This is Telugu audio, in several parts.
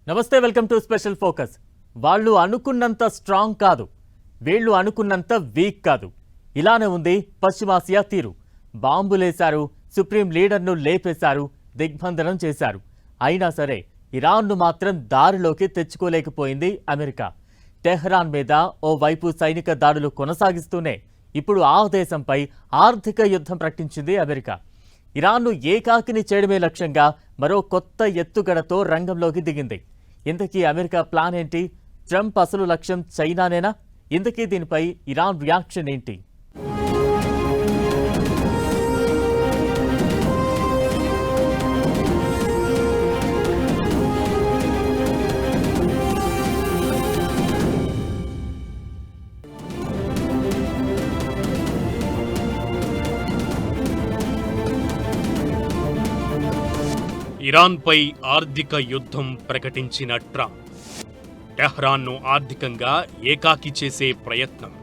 నమస్తే, వెల్కమ్ టు స్పెషల్ ఫోకస్. వాళ్ళు అనుకున్నంత స్ట్రాంగ్ కాదు, వీళ్ళు అనుకున్నంత వీక్ కాదు. ఇలానే ఉంది పశ్చిమాసియా తీరు. బాంబులేశారు, సుప్రీం లీడర్ను లేపేశారు, దిగ్బంధనం చేశారు. అయినా సరే ఇరాన్ను మాత్రం దారిలోకి తెచ్చుకోలేకపోయింది అమెరికా. టెహ్రాన్ మీద ఓవైపు సైనిక దాడులు కొనసాగిస్తూనే ఇప్పుడు ఆ దేశంపై ఆర్థిక యుద్ధం ప్రకటించింది అమెరికా. ఇరాన్ను ఏకాకిని చేయడమే లక్ష్యంగా మరో కొత్త ఎత్తుగడతో రంగంలోకి దిగింది. ఇంతకీ అమెరికా ప్లాన్ ఏంటి? ట్రంప్ అసలు లక్ష్యం చైనానేనా? ఇంతకీ దీనిపై ఇరాన్ రియాక్షన్ ఏంటి? ఇరాన్పై ఆర్థిక యుద్ధం ప్రకటించిన ట్రంప్, టెహ్రాన్ను ఆర్థికంగా ఏకాకి చేసే ప్రయత్నం,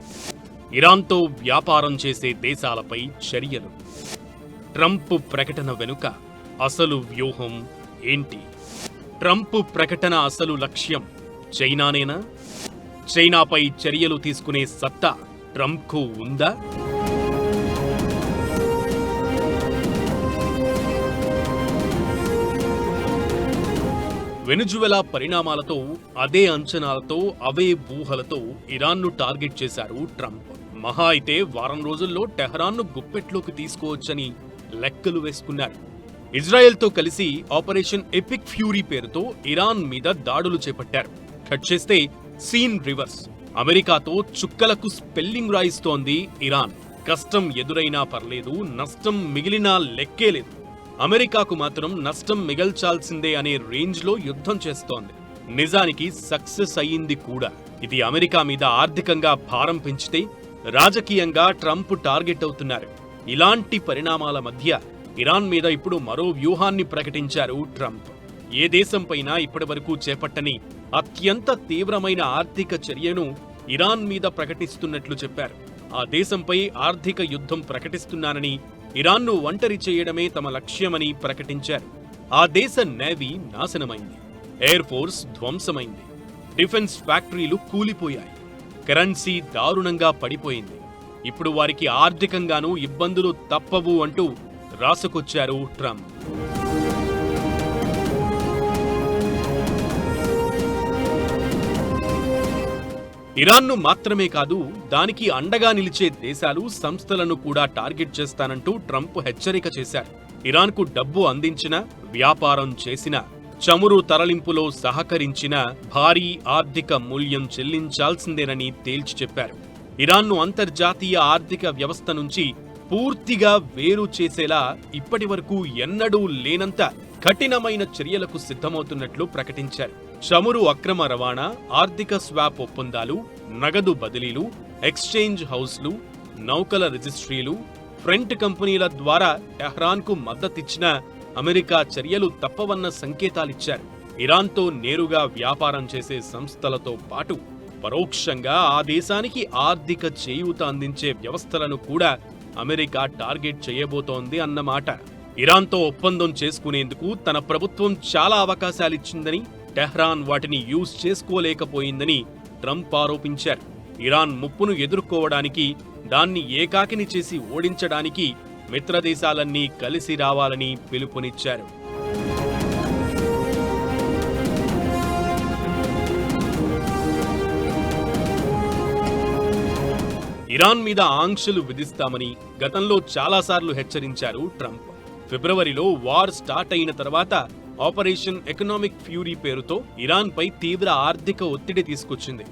ఇరాన్తో వ్యాపారం చేసే దేశాలపై చర్యలు. ట్రంప్ ప్రకటన వెనుక అసలు వ్యూహం ఏంటి? ట్రంప్ ప్రకటన అసలు లక్ష్యం చైనానేనా? చైనాపై చర్యలు తీసుకునే సత్తా ట్రంప్కు ఉందా? వెనుజువెలా పరిణామాలతో, అదే అంచనాలతో, అవే ఊహలతో ఇరాన్ను టార్గెట్ చేశారు ట్రంప్. మహా అయితే వారం రోజుల్లో టెహ్రాన్ను గుప్పెట్లోకి తీసుకోవచ్చని లెక్కలు వేసుకున్నారు. ఇజ్రాయెల్తో కలిసి ఆపరేషన్ ఎపిక్ ఫ్యూరీ పేరుతో ఇరాన్ మీద దాడులు చేపట్టారు. కట్ చేస్తే సీన్ రివర్స్. అమెరికాతో చుక్కలకు స్పెల్లింగ్ రాయిస్తోంది ఇరాన్. కష్టం ఎదురైనా పర్లేదు, నష్టం మిగిలినా లెక్కే లేదు. అమెరికాకు మాత్రం నష్టం మిగల్చాల్సిందే అనే రేంజ్లో యుద్ధం చేస్తోంది. నిజానికి సక్సెస్ అయ్యింది కూడా. ఇది అమెరికా మీద ఆర్థికంగా భారం పెంచితే, రాజకీయంగా ట్రంప్ టార్గెట్ అవుతున్నారు. ఇలాంటి పరిణామాల మధ్య ఇరాన్ మీద ఇప్పుడు మరో వ్యూహాన్ని ప్రకటించారు ట్రంప్. ఏ దేశంపైనా ఇప్పటివరకు చేపట్టని అత్యంత తీవ్రమైన ఆర్థిక చర్యను ఇరాన్ మీద ప్రకటిస్తున్నట్లు చెప్పారు. ఆ దేశంపై ఆర్థిక యుద్ధం ప్రకటిస్తున్నానని, ఇరాన్ను ఒంటరి చేయడమే తమ లక్ష్యమని ప్రకటించారు. ఆ దేశ నేవీ నాశనమైంది, ఎయిర్ ఫోర్స్ ధ్వంసమైంది, డిఫెన్స్ ఫ్యాక్టరీలు కూలిపోయాయి, కరెన్సీ దారుణంగా పడిపోయింది. ఇప్పుడు వారికి ఆర్థికంగానూ ఇబ్బందులు తప్పవు అంటూ రాసుకొచ్చారు ట్రంప్. ఇరాన్ను మాత్రమే కాదు, దానికి అండగా నిలిచే దేశాలు, సంస్థలను కూడా టార్గెట్ చేస్తానంటూ ట్రంప్ హెచ్చరిక చేశారు. ఇరాన్కు డబ్బు అందించిన, వ్యాపారం చేసిన, చమురు తరలింపులో సహకరించిన భారీ ఆర్థిక మూల్యం చెల్లించాల్సిందేనని తేల్చి చెప్పారు. ఇరాన్ను అంతర్జాతీయ ఆర్థిక వ్యవస్థ నుంచి పూర్తిగా వేరు చేసేలా ఇప్పటివరకు ఎన్నడూ లేనంత కఠినమైన చర్యలకు సిద్ధమవుతున్నట్లు ప్రకటించారు. చమురు అక్రమ రవాణా, ఆర్థిక స్వాప్ ఒప్పందాలు, నగదు బదిలీలు, ఎక్స్చేంజ్ హౌస్లు, నౌకల రిజిస్ట్రీలు, ఫ్రంట్ కంపెనీల ద్వారా టెహ్రాన్కు మద్దతిచ్చిన అమెరికా చర్యలు తప్పవన్న సంకేతాలిచ్చారు. ఇరాన్తో నేరుగా వ్యాపారం చేసే సంస్థలతో పాటు పరోక్షంగా ఆ దేశానికి ఆర్థిక చేయూత అందించే వ్యవస్థలను కూడా అమెరికా టార్గెట్ చేయబోతోంది అన్నమాట. ఇరాన్తో ఒప్పందం చేసుకునేందుకు తన ప్రభుత్వం చాలా అవకాశాలిచ్చిందని, టెహ్రాన్ వాటిని యూజ్ చేసుకోలేకపోయిందని ట్రంప్ ఆరోపించారు. ఇరాన్ ముప్పును ఎదుర్కోవడానికి, దాన్ని ఏకాకిని చేసి ఓడించడానికి మిత్రదేశాలన్నీ కలిసి రావాలని పిలుపునిచ్చారు. ఇరాన్ మీద ఆంక్షలు విధిస్తామని గతంలో చాలాసార్లు హెచ్చరించారు ట్రంప్. ఫిబ్రవరిలో వార్ స్టార్ట్ అయిన తర్వాత ఆపరేషన్ ఎకనామిక్ ఫ్యూరీ పేరుతో ఇరాన్పై తీవ్ర ఆర్థిక ఒత్తిడి తీసుకొచ్చింది.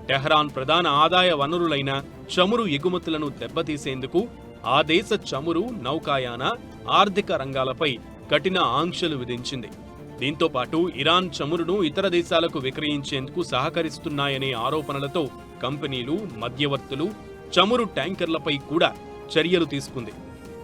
టెహ్రాన్ ప్రధాన ఆదాయ వనరులైన చమురు ఎగుమతులను దెబ్బతీసేందుకు ఆ దేశ చమురు, నౌకాయాన, ఆర్థిక రంగాలపై కఠిన ఆంక్షలు విధించింది. దీంతో పాటు ఇరాన్ చమురును ఇతర దేశాలకు విక్రయించేందుకు సహకరిస్తున్నాయనే ఆరోపణలతో కంపెనీలు, మధ్యవర్తులు, చమురు ట్యాంకర్లపై కూడా చర్యలు తీసుకుంది.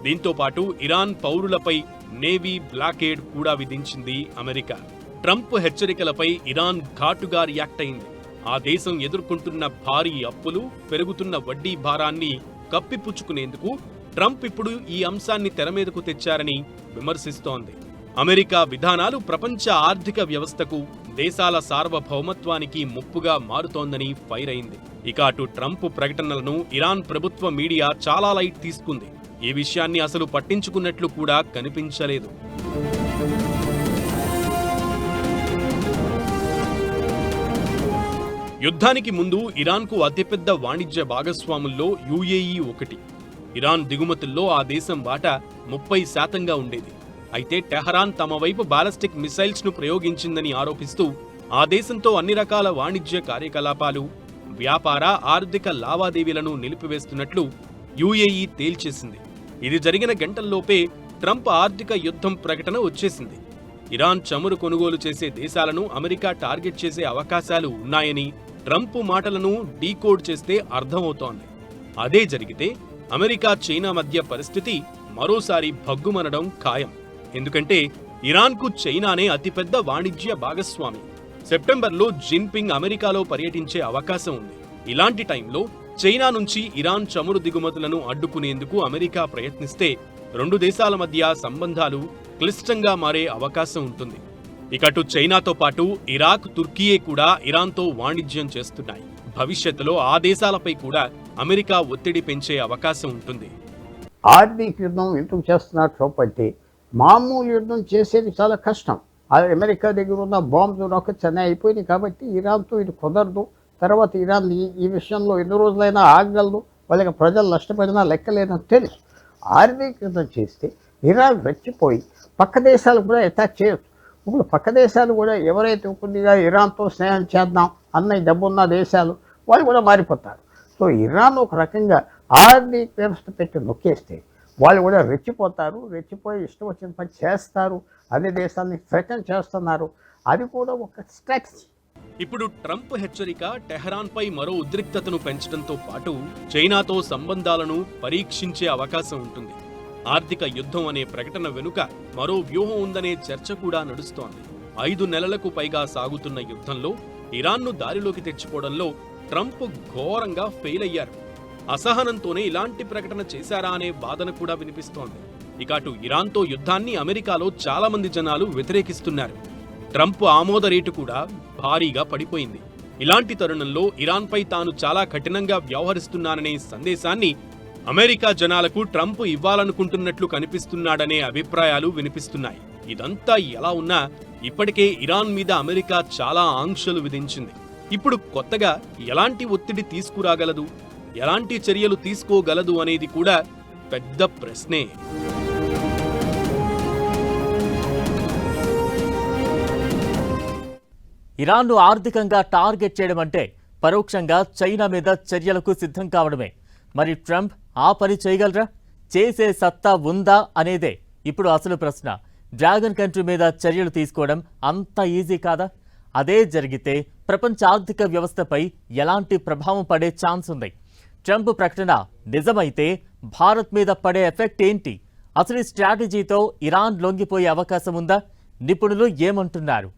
దీంతో పాటు ఇరాన్ పౌరులపై నేవీ బ్లాకేడ్ కూడా విధించింది అమెరికా. ట్రంప్ హెచ్చరికలపై ఇరాన్ ఘాటుగా రియాక్ట్ అయింది. ఆ దేశం ఎదుర్కొంటున్న భారీ అప్పులు, పెరుగుతున్న వడ్డీ భారాన్ని కప్పిపుచ్చుకునేందుకు ట్రంప్ ఇప్పుడు ఈ అంశాన్ని తెరమీదకు తెచ్చారని విమర్శిస్తోంది. అమెరికా విధానాలు ప్రపంచ ఆర్థిక వ్యవస్థకు దేశాల సార్వభౌమత్వానికి ముప్పుగా మారుతోందని ఫైర్ అయింది. ఇక అటు ట్రంప్ ప్రకటనలను ఇరాన్ ప్రభుత్వ మీడియా చాలా లైట్ తీసుకుంది. ఈ విషయాన్ని అసలు పట్టించుకున్నట్లు కూడా కనిపించలేదు. యుద్ధానికి ముందు ఇరాన్కు అతిపెద్ద వాణిజ్య భాగస్వాముల్లో యుఏఈ ఒకటి. ఇరాన్ దిగుమతుల్లో ఆ దేశం వాటా 30% ఉండేది. అయితే టెహరాన్ తమ వైపు బాలిస్టిక్ మిసైల్స్ ను ప్రయోగించిందని ఆరోపిస్తూ ఆ దేశంతో అన్ని రకాల వాణిజ్య కార్యకలాపాలు, వ్యాపార, ఆర్థిక లావాదేవీలను నిలిపివేస్తున్నట్లు యుఏఈ తేల్చేసింది. ఇది జరిగిన గంటల్లోపే ట్రంప్ ఆర్థిక యుద్ధం ప్రకటన వచ్చేసింది. ఇరాన్ చమురు కొనుగోలు చేసే దేశాలను అమెరికా టార్గెట్ చేసే అవకాశాలు ఉన్నాయని ట్రంప్ మాటలను డీకోడ్ చేస్తే అర్థమవుతోంది. అదే జరిగితే అమెరికా, చైనా మధ్య పరిస్థితి మరోసారి భగ్గుమనడం ఖాయం. ఎందుకంటే ఇరాన్కు చైనానే అతిపెద్ద వాణిజ్య భాగస్వామి. సెప్టెంబర్లో జిన్పింగ్ అమెరికాలో పర్యటించే అవకాశం ఉంది. ఇలాంటి టైంలో చైనా నుంచి ఇరాన్ చమురు దిగుమతులను అడ్డుకునేందుకు అమెరికా ప్రయత్నిస్తే రెండు దేశాల మధ్య సంబంధాలు క్లిష్టంగా మారే అవకాశం ఉంటుంది. ఇకటు చైనాతో పాటు ఇరాక్, తుర్కీయే కూడా ఇరాన్తో వాణిజ్యం చేస్తున్నాయి. భవిష్యత్తులో ఆ దేశాలపై కూడా అమెరికా ఒత్తిడి పెంచే అవకాశం ఉంటుంది. ఆర్థిక యుద్ధం ఎందుకు చేస్తున్నారు ట్రంప్ అంటే, మామూలు యుద్ధం చేసేది చాలా కష్టం. అమెరికా దగ్గర ఉన్న బాంబు రాకెట్స్ అన్నీ అయిపోయినాయి కాబట్టి ఇరాన్తో ఇది కుదరదు. తర్వాత ఇరాన్ ఈ విషయంలో ఎన్ని రోజులైనా ఆగగలదు, వాళ్ళకి ప్రజలు నష్టపడినా లెక్కలేదని తెలుసు. ఆర్థిక యుద్ధం చేస్తే ఇరాన్ రెచ్చిపోయి పక్క దేశాలు కూడా అటాక్ చేయొచ్చు. ఇప్పుడు పక్క దేశాలు కూడా ఎవరైతే కొద్దిగా ఇరాన్తో స్నేహం చేద్దాం అన్న డబ్బున్న దేశాలు వాళ్ళు కూడా మారిపోతారు. సో ఇరాన్ ఒక రకంగా ఆర్థిక వ్యవస్థ పెట్టి నొక్కేస్తే వాళ్ళు కూడా రెచ్చిపోతారు. రెచ్చిపోయి ఇష్టం వచ్చిన పని చేస్తారు. అదే దేశాన్ని థ్రెటన్ చేస్తున్నారు. అది కూడా ఒక స్ట్రాటజీ. ఇప్పుడు ట్రంప్ హెచ్చరిక టెహరాన్పై మరో ఉద్రిక్తతను పెంచడంతో పాటు చైనాతో సంబంధాలను పరీక్షించే అవకాశం ఉంటుంది. ఆర్థిక యుద్ధం అనే ప్రకటన వెనుక మరో వ్యూహం ఉందనే చర్చ కూడా నడుస్తోంది. 5 నెలలకు పైగా సాగుతున్న యుద్ధంలో ఇరాన్ను దారిలోకి తెచ్చుకోవడంలో ట్రంప్ ఘోరంగా ఫెయిల్ అయ్యారు. అసహనంతోనే ఇలాంటి ప్రకటన చేశారా అనే వాదన కూడా వినిపిస్తోంది. ఇక అటు ఇరాన్తో యుద్ధాన్ని అమెరికాలో చాలా మంది జనాలు వ్యతిరేకిస్తున్నారు. ట్రంప్ ఆమోద రేటు కూడా భారీగా పడిపోయింది. ఇలాంటి తరుణంలో ఇరాన్పై తాను చాలా కఠినంగా వ్యవహరిస్తున్నాననే సందేశాన్ని అమెరికా జనాలకు ట్రంప్ ఇవ్వాలనుకుంటున్నట్లు కనిపిస్తున్నాడనే అభిప్రాయాలు వినిపిస్తున్నాయి. ఇదంతా ఎలా ఉన్నా ఇప్పటికే ఇరాన్ మీద అమెరికా చాలా ఆంక్షలు విధించింది. ఇప్పుడు కొత్తగా ఎలాంటి ఒత్తిడి తీసుకురాగలదు, ఎలాంటి చర్యలు తీసుకోగలదు అనేది కూడా పెద్ద ప్రశ్నే. ఇరాన్ను ఆర్థికంగా టార్గెట్ చేయడం అంటే పరోక్షంగా చైనా మీద చర్యలకు సిద్ధం కావడమే. మరి ట్రంప్ ఆ పని చేయగలరా? చేసే సత్తా ఉందా అనేదే ఇప్పుడు అసలు ప్రశ్న. డ్రాగన్ కంట్రీ మీద చర్యలు తీసుకోవడం అంత ఈజీ కాదా? అదే జరిగితే ప్రపంచ ఆర్థిక వ్యవస్థపై ఎలాంటి ప్రభావం పడే ఛాన్స్ ఉంది? ట్రంప్ ప్రకటన నిజమైతే భారత్ మీద పడే ఎఫెక్ట్ ఏంటి? అసలు ఈ స్ట్రాటజీతో ఇరాన్ లొంగిపోయే అవకాశం ఉందా? నిపుణులు ఏమంటున్నారు?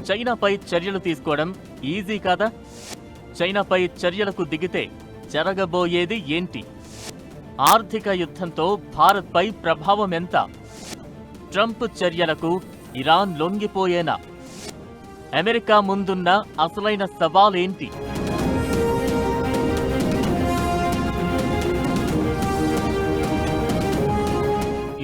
చైనాపై చర్యలు తీసుకోవడం ఈజీ కాదా? చైనాపై చర్యలకు దిగితే జరగబోయేది ఏంటి? ఆర్థిక యుద్ధంతో భారత్పై ప్రభావం ఎంత? ట్రంప్ చర్యలకు ఇరాన్ లొంగిపోయేనా? అమెరికా ముందున్న అసలైన సవాల్ ఏంటి?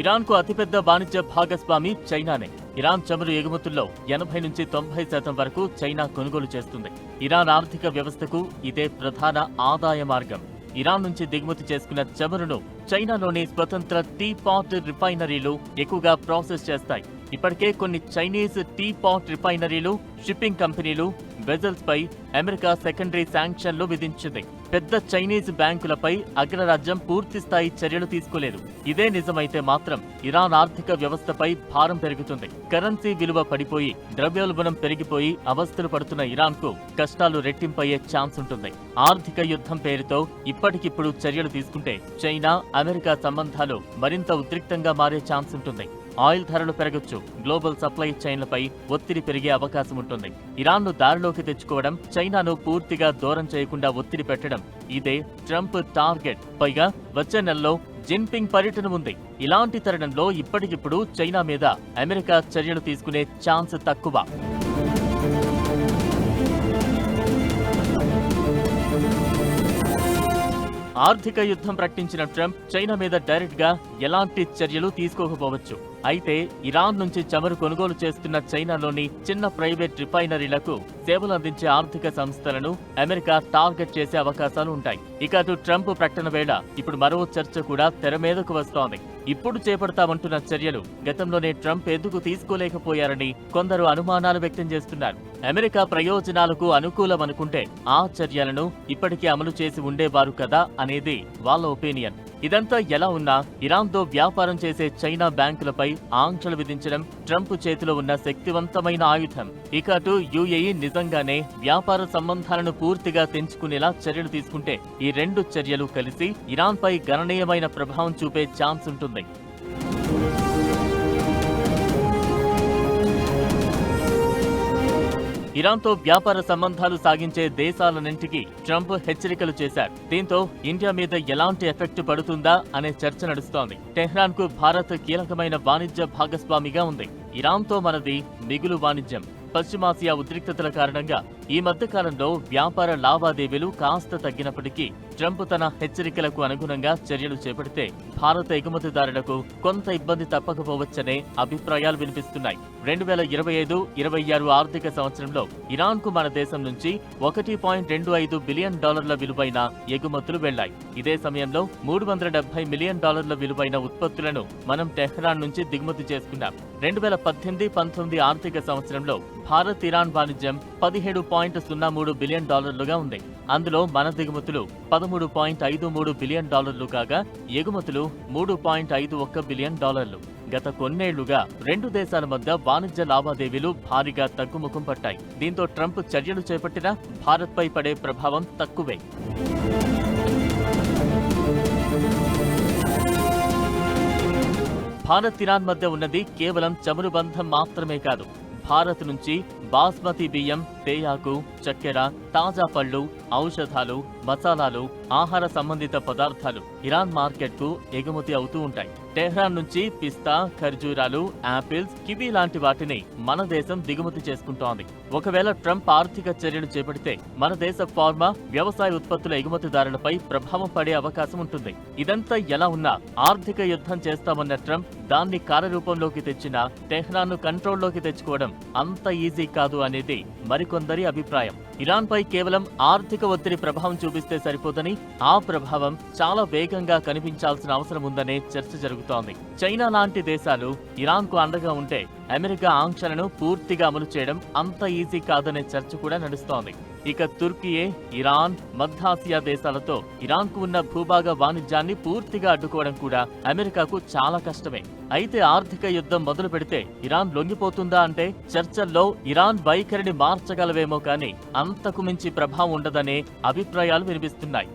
ఇరాన్కు అతిపెద్ద వాణిజ్య భాగస్వామి చైనానే. ఇరాన్ చమురు ఎగుమతుల్లో 80 నుంచి 90% వరకు చైనా కొనుగోలు చేస్తుంది. ఇరాన్ ఆర్థిక వ్యవస్థకు ఇదే ప్రధాన ఆదాయ మార్గం. ఇరాన్ నుంచి దిగుమతి చేసుకున్న చమురును చైనాలోని స్వతంత్ర టీ పాట్ రిఫైనరీలు ఎక్కువగా ప్రాసెస్ చేస్తాయి. ఇప్పటికే కొన్ని చైనీస్ టీ పాట్ రిఫైనరీలు, షిప్పింగ్ కంపెనీలు వెజల్స్ పై అమెరికా సెకండరీ శాంక్షన్లు విధించింది. పెద్ద చైనీస్ బ్యాంకులపై అగ్రరాజ్యం పూర్తి స్థాయి చర్యలు తీసుకోలేదు. ఇదే నిజమైతే మాత్రం ఇరాన్ ఆర్థిక వ్యవస్థపై భారం పెరుగుతుంది. కరెన్సీ విలువ పడిపోయి ద్రవ్యోల్బణం పెరిగిపోయి అవస్థలు పడుతున్న ఇరాన్కు కష్టాలు రెట్టింపయ్యే ఛాన్స్ ఉంటుంది. ఆర్థిక యుద్ధం పేరుతో ఇప్పటికిప్పుడు చర్యలు తీసుకుంటే చైనా, అమెరికా సంబంధాలు మరింత ఉద్రిక్తంగా మారే ఛాన్స్ ఉంటుంది. ఆయిల్ ధరలు పెరగొచ్చు. గ్లోబల్ సప్లై చైన్లపై ఒత్తిడి పెరిగే అవకాశం ఉంటుంది. ఇరాన్ను దారిలోకి తెచ్చుకోవడం, చైనాను పూర్తిగా దూరం చేయకుండా ఒత్తిడి పెట్టడం ఇదే ట్రంప్ టార్గెట్. పైగా వచ్చే నెలలో జిన్పింగ్ పర్యటన ఉంది. ఇలాంటి తరుణంలో ఇప్పటికిప్పుడు చైనా మీద అమెరికా చర్యలు తీసుకునే ఛాన్స్ తక్కువ. ఆర్థిక యుద్ధం ప్రకటించిన ట్రంప్ చైనా మీద డైరెక్ట్ గా ఎలాంటి చర్యలు తీసుకోకపోవచ్చు. అయితే ఇరాన్ నుంచి చమురు కొనుగోలు చేస్తున్న చైనాలోని చిన్న ప్రైవేట్ రిఫైనరీలకు సేవలు అందించే ఆర్థిక సంస్థలను అమెరికా టార్గెట్ చేసే అవకాశాలు ఉంటాయి. ఇక అటు ట్రంప్ ప్రకటన వేళ ఇప్పుడు మరో చర్చ కూడా తెర మీదకు వస్తోంది. ఇప్పుడు చేపడతామంటున్న చర్యలు గతంలోనే ట్రంప్ ఎందుకు తీసుకోలేకపోయారని కొందరు అనుమానాలు వ్యక్తం చేస్తున్నారు. అమెరికా ప్రయోజనాలకు అనుకూలమనుకుంటే ఆ చర్యలను ఇప్పటికే అమలు చేసి ఉండేవారు కదా అనేది వాళ్ళ ఒపీనియన్. ఇదంతా ఎలా ఉన్నా ఇరాన్తో వ్యాపారం చేసే చైనా బ్యాంకులపై ఆంక్షలు విధించడం ట్రంప్ చేతిలో ఉన్న శక్తివంతమైన ఆయుధం. ఇక అటు యుఏఈ నిజంగానే వ్యాపార సంబంధాలను పూర్తిగా తెంచుకునేలా చర్యలు తీసుకుంటే ఈ రెండు చర్యలు కలిసి ఇరాన్పై గణనీయమైన ప్రభావం చూపే ఛాన్స్ ఉంటుంది. ఇరాన్తో వ్యాపార సంబంధాలు సాగించే దేశాలన్నింటికీ ట్రంప్ హెచ్చరికలు చేశారు. దీంతో ఇండియా మీద ఎలాంటి ఎఫెక్ట్ పడుతుందా అనే చర్చ నడుస్తోంది. టెహ్రాన్ కు భారత్ కీలకమైన వాణిజ్య భాగస్వామిగా ఉంది. ఇరాన్తో మనది మిగులు వాణిజ్యం. పశ్చిమాసియా ఉద్రిక్తతల కారణంగా ఈ మధ్య కాలంలో వ్యాపార లావాదేవీలు కాస్త తగ్గినప్పటికీ ట్రంప్ తన హెచ్చరికలకు అనుగుణంగా చర్యలు చేపడితే భారత ఎగుమతిదారులకు కొంత ఇబ్బంది తప్పకపోవచ్చనే అభిప్రాయాలు వినిపిస్తున్నాయి. 2025-26 ఆర్థిక సంవత్సరంలో ఇరాన్ కు మన దేశం నుంచి $1.25 బిలియన్ విలువైన ఎగుమతులు వెళ్లాయి. ఇదే సమయంలో $370 మిలియన్ విలువైన ఉత్పత్తులను మనం టెహ్రాన్ నుంచి దిగుమతి చేసుకున్నాం. 2018-19 ఆర్థిక సంవత్సరంలో భారత్ ఇరాన్ వాణిజ్యం $17.03 బిలియన్ ఉంది. అందులో మన దిగుమతులు $13.53 బిలియన్ కాగా ఎగుమతులు $3.51 బిలియన్. గత కొన్నేళ్లుగా రెండు దేశాల మధ్య వాణిజ్య లావాదేవీలు భారీగా తగ్గుముఖం పట్టాయి. దీంతో ట్రంప్ చర్యలు చేపట్టినా భారత్పై పడే ప్రభావం తక్కువే. భారత్ ఇరాన్ మధ్య ఉన్నది కేవలం చమురు బంధం మాత్రమే కాదు. భారత్ నుంచి బాస్మతి బియ్యం, తేయాకు, చక్కెర, తాజా పళ్ళు, ఔషధాలు, మసాలాలు, ఆహార సంబంధిత పదార్థాలు ఇరాన్ మార్కెట్కు ఎగుమతి అవుతూ ఉంటాయి. టెహ్రాన్ నుంచి పిస్తా, ఖర్జూరాలు, యాపిల్స్, కివీ లాంటి వాటిని మన దేశం దిగుమతి చేసుకుంటోంది. ఒకవేళ ట్రంప్ ఆర్థిక చర్యలు చేపడితే మన దేశ ఫార్మా, వ్యవసాయ ఉత్పత్తుల ఎగుమతిదారులపై ప్రభావం పడే అవకాశం ఉంటుంది. ఇదంతా ఎలా ఉన్నా ఆర్థిక యుద్ధం చేస్తామన్న ట్రంప్ దాన్ని కార్యరూపంలోకి తెచ్చినా టెహ్రాన్ను కంట్రోల్లోకి తెచ్చుకోవడం అంత ఈజీ కాదు అనేది మరికొందరి అభిప్రాయం. ఇరాన్ పై కేవలం ఆర్థిక ఒత్తిడి ప్రభావం చూపిస్తే సరిపోదని, ఆ ప్రభావం చాలా వేగంగా కనిపించాల్సిన అవసరం ఉందనే చర్చ జరుగుతోంది. చైనా లాంటి దేశాలు ఇరాన్ కు అండగా ఉంటే అమెరికా ఆంక్షలను పూర్తిగా అమలు చేయడం అంత ఈజీ కాదనే చర్చ కూడా నడుస్తోంది. ఇక తుర్కీయే ఇరాన్, మధ్యాసియా దేశాలతో ఇరాన్ కు ఉన్న భూభాగ వాణిజ్యాన్ని పూర్తిగా అడ్డుకోవడం కూడా అమెరికాకు చాలా కష్టమే. అయితే ఆర్థిక యుద్ధం మొదలు పెడితే ఇరాన్ లొంగిపోతుందా అంటే చర్చల్లో ఇరాన్ వైఖరిని మార్చగలవేమో కానీ అంతకు మించి ప్రభావం ఉండదనే అభిప్రాయాలు వినిపిస్తున్నాయి.